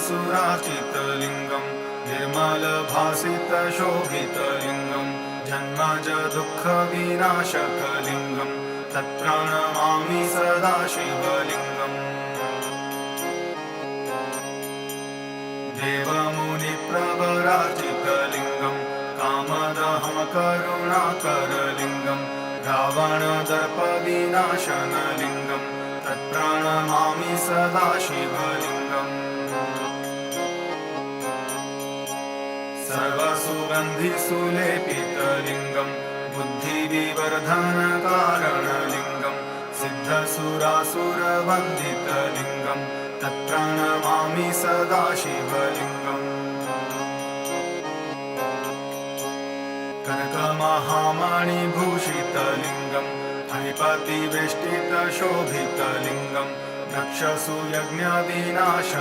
सुराचितलिङ्गं निर्मलभासितशोभितलिङ्गं जन्मज दुःखविनाशकलिङ्गं तत्प्रणमामि सदा शिवलिङ्गम् देवमुनिप्रवराजितलिङ्गं कामदहं करुणाकरलिङ्गं रावणदर्पविनाशनलिङ्गं तत्प्रणमामि सदा शिवलिङ्गम् सर्वसुगन्धिसुलेपितलिङ्गं बुद्धिविवर्धनकारणलिङ्गं सिद्धसुरासुरवन्दितलिङ्गं तत्प्रणमामि सदा शिवलिङ्गम् कनकमहामणिभूषितलिङ्गं फणिपतिवेष्टितशोभितलिङ्गं रक्षसु यज्ञविनाश